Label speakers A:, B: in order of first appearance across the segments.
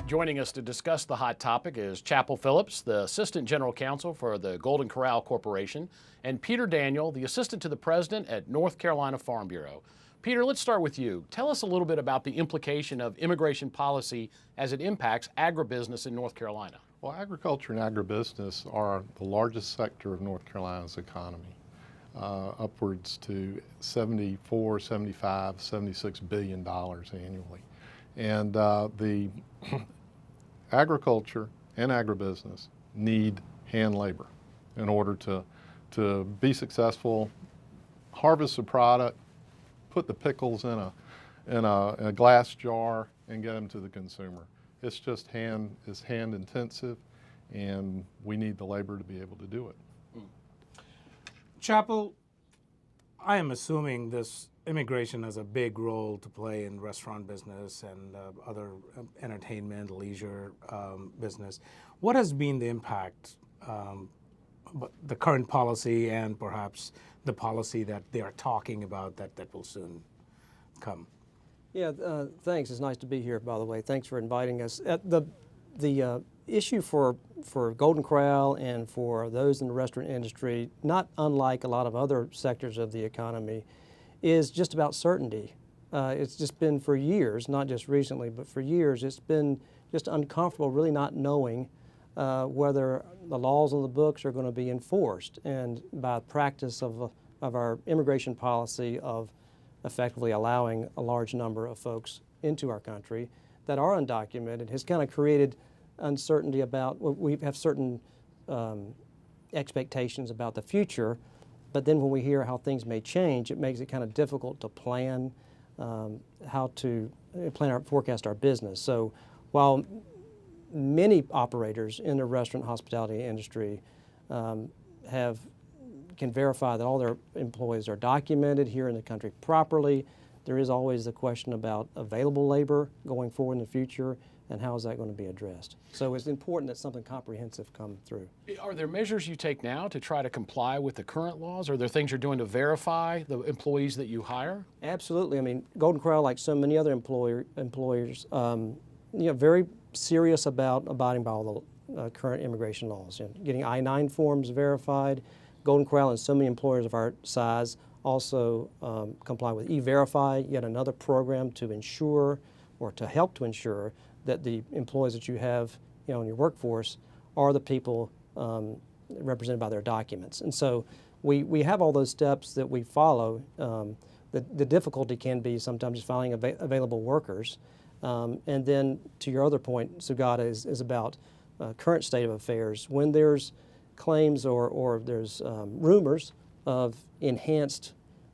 A: Joining us to discuss the hot topic is Chapel Phillips, the Assistant General Counsel for the Golden Corral Corporation, and Peter Daniel, the Assistant to the President at North Carolina Farm Bureau. Peter, let's start with you. Tell us a little bit about the implication of immigration policy as it impacts agribusiness in North Carolina.
B: Well, agriculture and agribusiness are the largest sector of North Carolina's economy, upwards to $74, $75, $76 billion annually. And the agriculture and agribusiness need hand labor in order to be successful, harvest the product, put the pickles in a glass jar and get them to the consumer. It's just hand intensive, and we need the labor to be able to do it.
C: Chapel, I am assuming this immigration has a big role to play in restaurant business and other entertainment, leisure business. What has been the impact, the current policy and perhaps the policy that they are talking about that will soon come?
D: Yeah, thanks. It's nice to be here, by the way. Thanks for inviting us. The issue for Golden Corral and for those in the restaurant industry, not unlike a lot of other sectors of the economy, is just about certainty. It's just been for years, not just recently, but for years, it's been just uncomfortable really not knowing whether the laws on the books are going to be enforced, and by practice of our immigration policy of effectively allowing a large number of folks into our country that are undocumented has kind of created uncertainty about, we have certain expectations about the future, but then when we hear how things may change, it makes it kind of difficult to plan how to forecast our business. So while many operators in the restaurant hospitality industry can verify that all their employees are documented here in the country properly, there is always the question about available labor going forward in the future and how is that going to be addressed. So it's important that something comprehensive come through.
A: Are there measures you take now to try to comply with the current laws? Are there things you're doing to verify the employees that you hire?
D: Absolutely. I mean, Golden Corral, like so many other employers, very serious about abiding by all the current immigration laws. Getting I-9 forms verified. Golden Corral and so many employers of our size also comply with E-Verify, yet another program to ensure or to help to ensure that the employees that you have in your workforce are the people represented by their documents. And so we have all those steps that we follow. The difficulty can be sometimes just finding available workers. And then to your other point, Sugata, is about current state of affairs. When there's claims or there's rumors of enhanced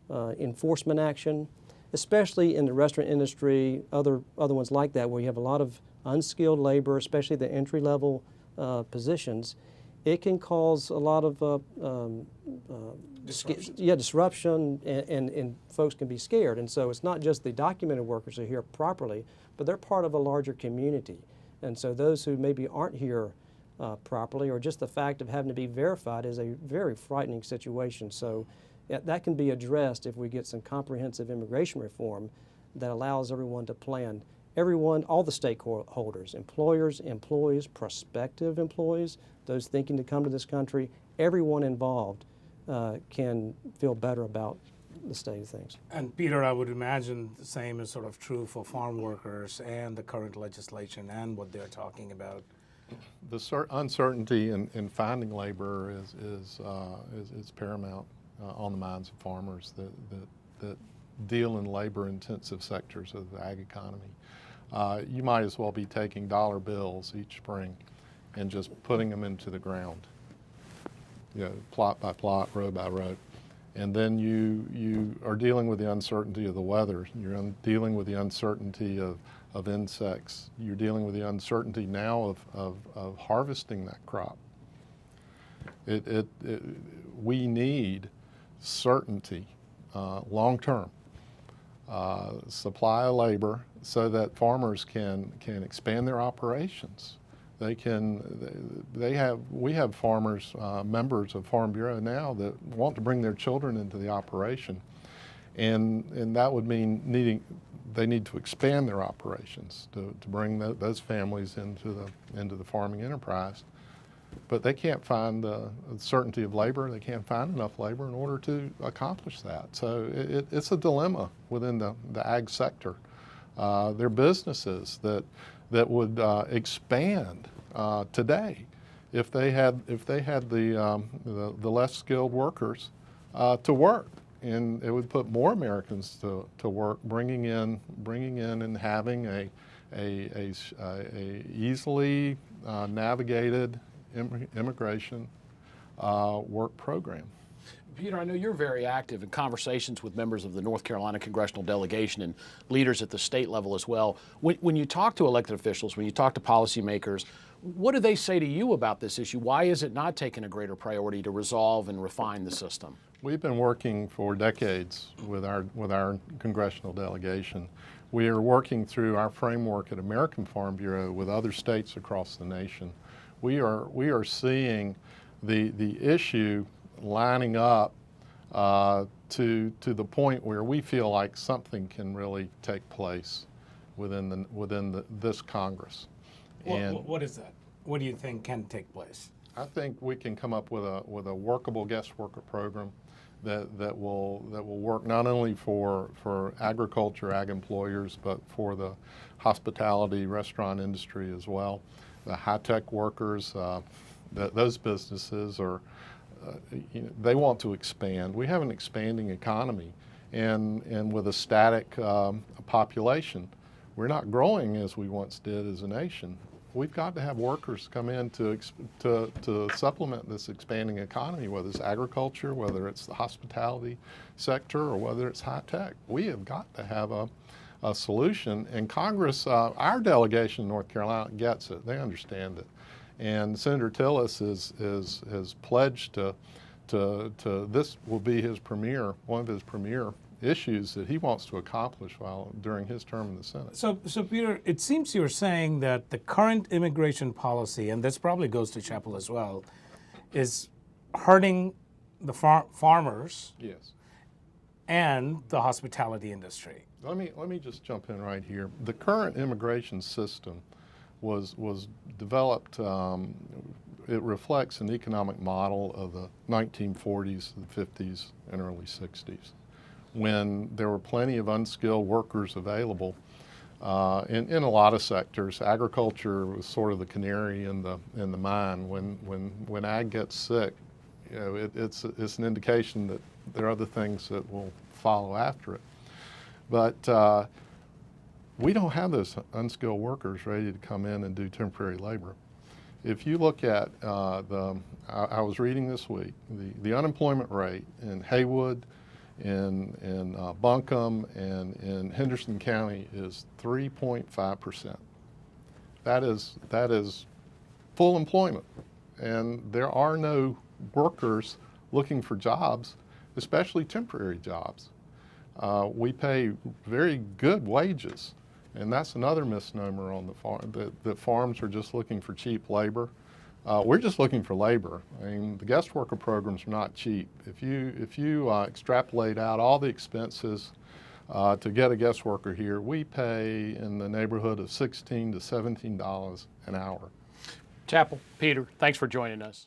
D: enforcement action, especially in the restaurant industry, other ones like that, where you have a lot of unskilled labor, especially the entry-level positions, it can cause a lot of disruption, and folks can be scared. And so it's not just the documented workers who are here properly, but they're part of a larger community. And so those who maybe aren't here properly, or just the fact of having to be verified, is a very frightening situation. So that can be addressed if we get some comprehensive immigration reform that allows everyone to plan. Everyone, all the stakeholders, employers, employees, prospective employees, those thinking to come to this country, everyone involved can feel better about the state of things.
C: And Peter, I would imagine the same is sort of true for farm workers and the current legislation and what they're talking about.
B: The uncertainty in finding labor is paramount on the minds of farmers that deal in labor-intensive sectors of the ag economy. You might as well be taking dollar bills each spring and just putting them into the ground, plot by plot, row by row. And then you are dealing with the uncertainty of the weather. You're dealing with the uncertainty of insects. You're dealing with the uncertainty now of harvesting that crop. We need certainty, long-term, supply of labor, so that farmers can expand their operations. We have farmers, members of Farm Bureau now, that want to bring their children into the operation, and that would mean needing they need to expand their operations to bring those families into the farming enterprise. But they can't find the certainty of labor. They can't find enough labor in order to accomplish that. So it's a dilemma within the ag sector. There are businesses that would expand today if they had the less skilled workers to work, and it would put more Americans to work, bringing in and having a easily navigated immigration work program.
A: Peter, I know you're very active in conversations with members of the North Carolina congressional delegation and leaders at the state level as well. When you talk to elected officials, when you talk to policymakers, what do they say to you about this issue? Why is it not taking a greater priority to resolve and refine the system?
B: We've been working for decades with our congressional delegation. We are working through our framework at American Farm Bureau with other states across the nation. We are seeing the issue lining up to the point where we feel like something can really take place within this Congress.
C: What is that? What do you think can take place?
B: I think we can come up with a workable guest worker program that will work not only for agriculture, ag employers, but for the hospitality, restaurant industry as well. The high-tech workers, those businesses are, they want to expand. We have an expanding economy, and with a static population, we're not growing as we once did as a nation. We've got to have workers come in to supplement this expanding economy, whether it's agriculture, whether it's the hospitality sector, or whether it's high tech. We have got to have a solution, and Congress, our delegation in North Carolina gets it. They understand it, and Senator Tillis has pledged to this will be one of his premier issues that he wants to accomplish during his term in the Senate.
C: So Peter, it seems you're saying that the current immigration policy, and this probably goes to Chappell as well, is hurting the farmers.
B: Yes.
C: And the hospitality industry.
B: Let me just jump in right here. The current immigration system was developed. It reflects an economic model of the 1940s, the 50s, and early 60s, when there were plenty of unskilled workers available in a lot of sectors. Agriculture was sort of the canary in the mine. When ag gets sick, it's an indication that there are other things that will follow after it. But we don't have those unskilled workers ready to come in and do temporary labor. If you look at I was reading this week, the unemployment rate in Haywood, in Buncombe, and in Henderson County is 3.5%. That is full employment, and there are no workers looking for jobs, especially temporary jobs. We pay very good wages, and that's another misnomer on the farm, that farms are just looking for cheap labor. We're just looking for labor. I mean, the guest worker programs are not cheap. If you extrapolate out all the expenses to get a guest worker here, we pay in the neighborhood of $16 to $17 an hour.
A: Chappell, Peter, thanks for joining us.